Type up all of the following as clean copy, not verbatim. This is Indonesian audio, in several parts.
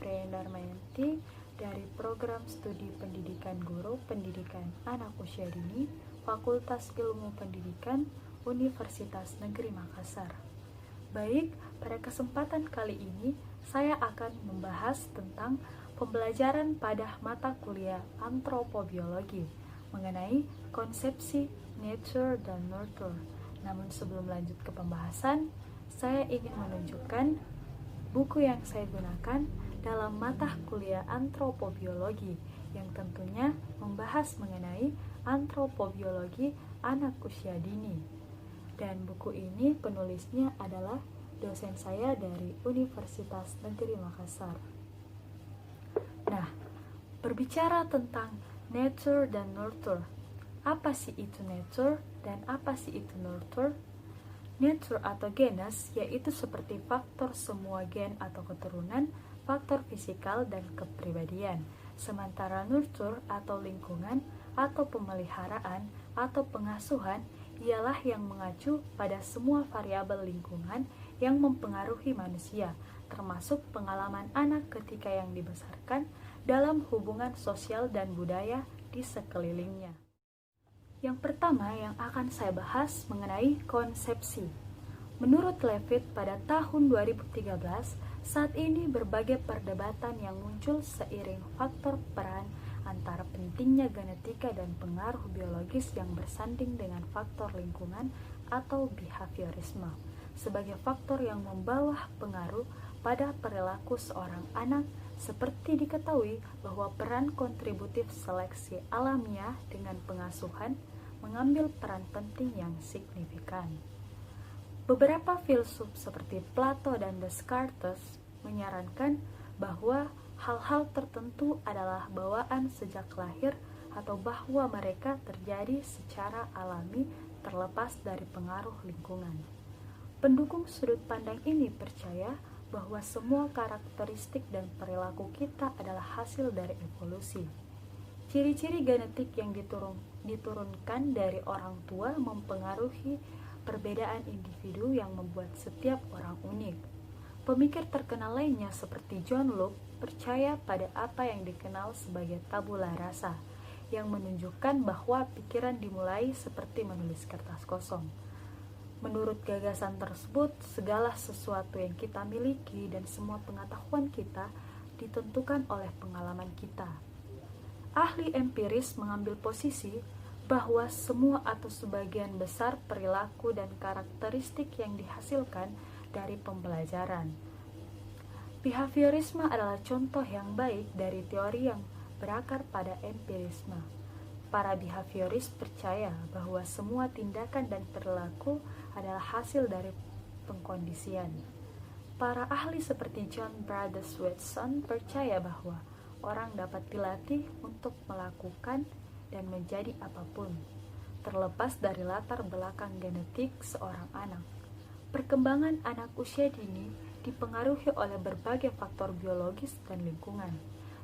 April Darmayanti dari Program Studi Pendidikan Guru Pendidikan Anak Usia Dini, Fakultas Ilmu Pendidikan, Universitas Negeri Makassar. Baik, pada kesempatan kali ini saya akan membahas tentang pembelajaran pada mata kuliah antropobiologi mengenai konsepsi nature dan nurture. Namun sebelum lanjut ke pembahasan, saya ingin menunjukkan buku yang saya gunakan dalam mata kuliah antropobiologi yang tentunya membahas mengenai antropobiologi anak usia dini. Dan buku ini penulisnya adalah dosen saya dari Universitas Negeri Makassar. Nah, berbicara tentang nature dan nurture, apa sih itu nature dan apa sih itu nurture? Nature atau genus yaitu seperti faktor semua gen atau keturunan, faktor fisikal dan kepribadian. Sementara nurture atau lingkungan atau pemeliharaan atau pengasuhan ialah yang mengacu pada semua variabel lingkungan yang mempengaruhi manusia, termasuk pengalaman anak ketika yang dibesarkan dalam hubungan sosial dan budaya di sekelilingnya. Yang pertama yang akan saya bahas mengenai konsepsi. Menurut Levitt pada tahun 2013, saat ini berbagai perdebatan yang muncul seiring faktor peran antara pentingnya genetika dan pengaruh biologis yang bersanding dengan faktor lingkungan atau behaviorisme sebagai faktor yang membawa pengaruh pada perilaku seorang anak. Seperti diketahui bahwa peran kontributif seleksi alamiah dengan pengasuhan mengambil peran penting yang signifikan. Beberapa filsuf seperti Plato dan Descartes menyarankan bahwa hal-hal tertentu adalah bawaan sejak lahir atau bahwa mereka terjadi secara alami terlepas dari pengaruh lingkungan. Pendukung sudut pandang ini percaya bahwa semua karakteristik dan perilaku kita adalah hasil dari evolusi. Ciri-ciri genetik yang diturunkan dari orang tua mempengaruhi perbedaan individu yang membuat setiap orang unik. Pemikir terkenal lainnya seperti John Locke percaya pada apa yang dikenal sebagai tabula rasa, yang menunjukkan bahwa pikiran dimulai seperti menulis kertas kosong. Menurut gagasan tersebut, segala sesuatu yang kita miliki dan semua pengetahuan kita ditentukan oleh pengalaman kita. Ahli empiris mengambil posisi bahwa semua atau sebagian besar perilaku dan karakteristik yang dihasilkan dari pembelajaran. Behaviorisme adalah contoh yang baik dari teori yang berakar pada empirisme. Para behavioris percaya bahwa semua tindakan dan perilaku adalah hasil dari pengkondisian. Para ahli seperti John Brothers Watson percaya bahwa orang dapat dilatih untuk melakukan dan menjadi apapun, terlepas dari latar belakang genetik seorang anak. Perkembangan anak usia dini dipengaruhi oleh berbagai faktor biologis dan lingkungan.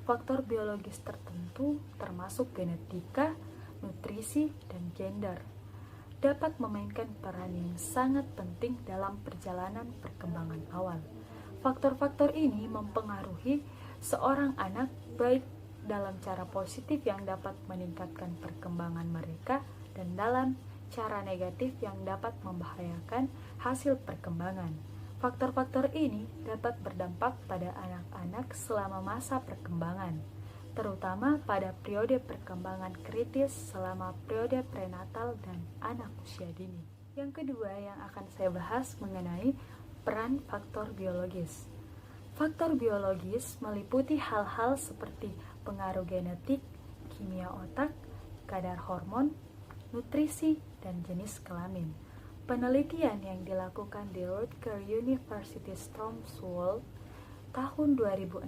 Faktor biologis tertentu, termasuk genetika, nutrisi, dan gender, dapat memainkan peran yang sangat penting dalam perjalanan perkembangan awal. Faktor-faktor ini mempengaruhi seorang anak baik dalam cara positif yang dapat meningkatkan perkembangan mereka dan dalam cara negatif yang dapat membahayakan hasil perkembangan. Faktor-faktor ini dapat berdampak pada anak-anak selama masa perkembangan, terutama pada periode perkembangan kritis selama periode prenatal dan anak usia dini. Yang kedua yang akan saya bahas mengenai peran faktor biologis. Faktor biologis meliputi hal-hal seperti pengaruh genetik, kimia otak, kadar hormon, nutrisi, dan jenis kelamin. Penelitian yang dilakukan di Rutgers University Stroomswald tahun 2006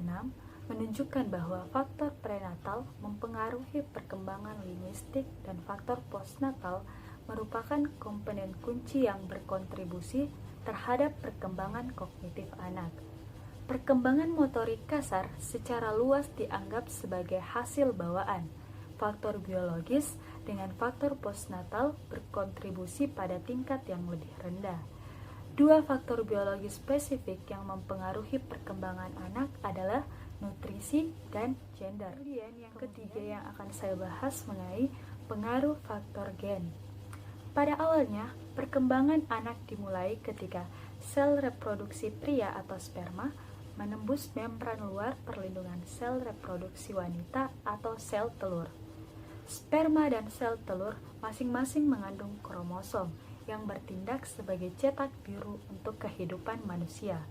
menunjukkan bahwa faktor prenatal mempengaruhi perkembangan linguistik dan faktor postnatal merupakan komponen kunci yang berkontribusi terhadap perkembangan kognitif anak. Perkembangan motorik kasar secara luas dianggap sebagai hasil bawaan. Faktor biologis dengan faktor postnatal berkontribusi pada tingkat yang lebih rendah. Dua faktor biologis spesifik yang mempengaruhi perkembangan anak adalah nutrisi, dan gender. Kemudian yang ketiga yang akan saya bahas mengenai pengaruh faktor gen. Pada awalnya, perkembangan anak dimulai ketika sel reproduksi pria atau sperma menembus membran luar perlindungan sel reproduksi wanita atau sel telur. Sperma dan sel telur masing-masing mengandung kromosom yang bertindak sebagai cetak biru untuk kehidupan manusia.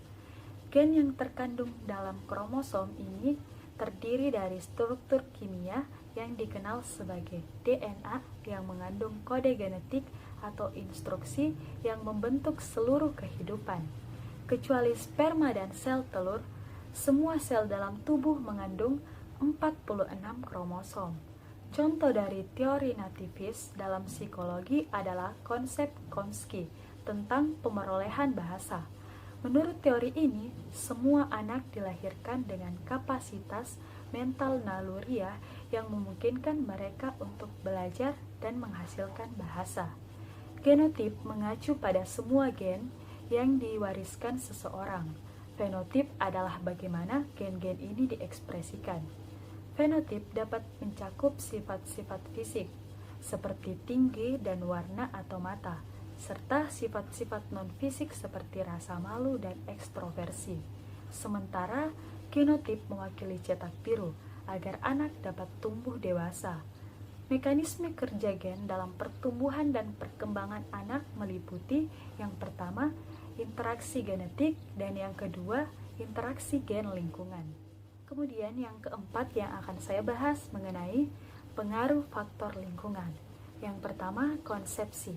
Gen yang terkandung dalam kromosom ini terdiri dari struktur kimia yang dikenal sebagai DNA yang mengandung kode genetik atau instruksi yang membentuk seluruh kehidupan. Kecuali sperma dan sel telur, semua sel dalam tubuh mengandung 46 kromosom. Contoh dari teori nativis dalam psikologi adalah konsep Chomsky tentang pemerolehan bahasa. Menurut teori ini, semua anak dilahirkan dengan kapasitas mental naluriah yang memungkinkan mereka untuk belajar dan menghasilkan bahasa. Genotip mengacu pada semua gen yang diwariskan seseorang. Fenotip adalah bagaimana gen-gen ini diekspresikan. Fenotip dapat mencakup sifat-sifat fisik, seperti tinggi dan warna atau mata, serta sifat-sifat non-fisik seperti rasa malu dan ekstroversi. Sementara, genotip mewakili cetak biru, agar anak dapat tumbuh dewasa. Mekanisme kerja gen dalam pertumbuhan dan perkembangan anak meliputi yang pertama, interaksi genetik, dan yang kedua, interaksi gen lingkungan. Kemudian yang keempat yang akan saya bahas mengenai pengaruh faktor lingkungan. Yang pertama, konsepsi.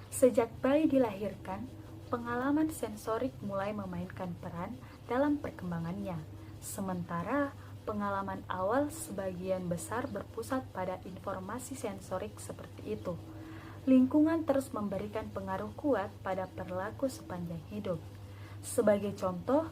Sejak bayi dilahirkan, pengalaman sensorik mulai memainkan peran dalam perkembangannya. Sementara, pengalaman awal sebagian besar berpusat pada informasi sensorik seperti itu. Lingkungan terus memberikan pengaruh kuat pada perilaku sepanjang hidup. Sebagai contoh,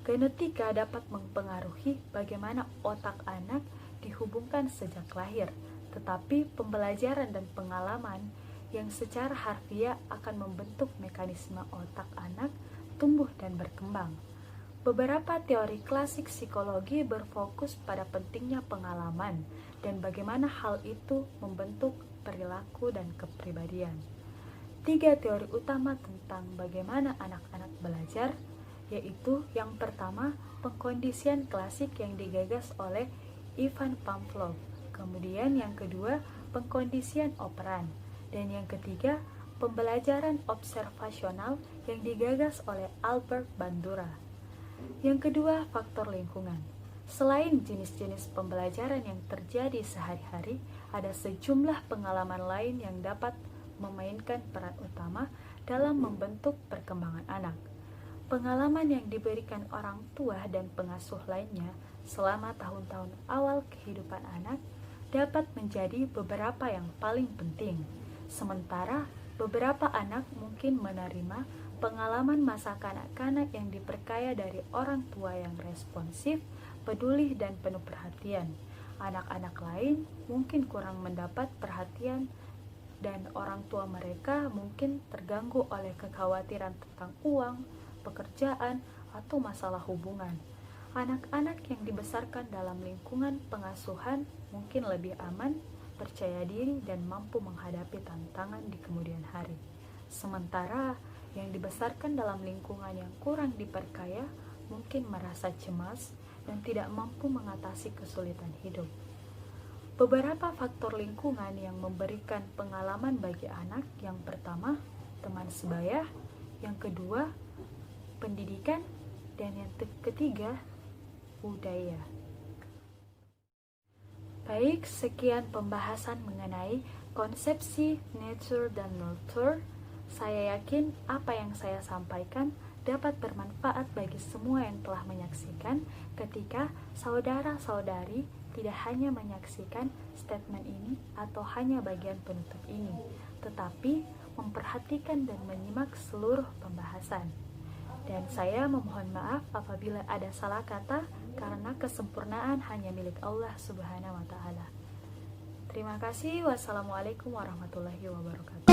genetika dapat mempengaruhi bagaimana otak anak dihubungkan sejak lahir, tetapi pembelajaran dan pengalaman yang secara harfiah akan membentuk mekanisme otak anak tumbuh dan berkembang. Beberapa teori klasik psikologi berfokus pada pentingnya pengalaman dan bagaimana hal itu membentuk perilaku dan kepribadian. 3 teori utama tentang bagaimana anak-anak belajar, yaitu yang pertama, pengkondisian klasik yang digagas oleh Ivan Pavlov, kemudian yang kedua, pengkondisian operan, dan yang ketiga, pembelajaran observasional yang digagas oleh Albert Bandura. Yang kedua, faktor lingkungan. Selain jenis-jenis pembelajaran yang terjadi sehari-hari, ada sejumlah pengalaman lain yang dapat memainkan peran utama dalam membentuk perkembangan anak. Pengalaman yang diberikan orang tua dan pengasuh lainnya selama tahun-tahun awal kehidupan anak dapat menjadi beberapa yang paling penting. Sementara, beberapa anak mungkin menerima pengalaman masa kanak-kanak yang diperkaya dari orang tua yang responsif, peduli, dan penuh perhatian. Anak-anak lain mungkin kurang mendapat perhatian dan orang tua mereka mungkin terganggu oleh kekhawatiran tentang uang, pekerjaan, atau masalah hubungan. Anak-anak yang dibesarkan dalam lingkungan pengasuhan mungkin lebih aman, percaya diri, dan mampu menghadapi tantangan di kemudian hari. Sementara yang dibesarkan dalam lingkungan yang kurang diperkaya mungkin merasa cemas dan tidak mampu mengatasi kesulitan hidup. Beberapa faktor lingkungan yang memberikan pengalaman bagi anak, yang pertama, teman sebaya, yang kedua, pendidikan, dan yang ketiga, budaya. Baik, sekian pembahasan mengenai konsepsi nature dan nurture. Saya yakin apa yang saya sampaikan dapat bermanfaat bagi semua yang telah menyaksikan ketika saudara-saudari tidak hanya menyaksikan statement ini atau hanya bagian penutup ini, tetapi memperhatikan dan menyimak seluruh pembahasan. Dan saya memohon maaf apabila ada salah kata karena kesempurnaan hanya milik Allah Subhanahu wa Ta'ala. Terima kasih. Wassalamualaikum warahmatullahi wabarakatuh.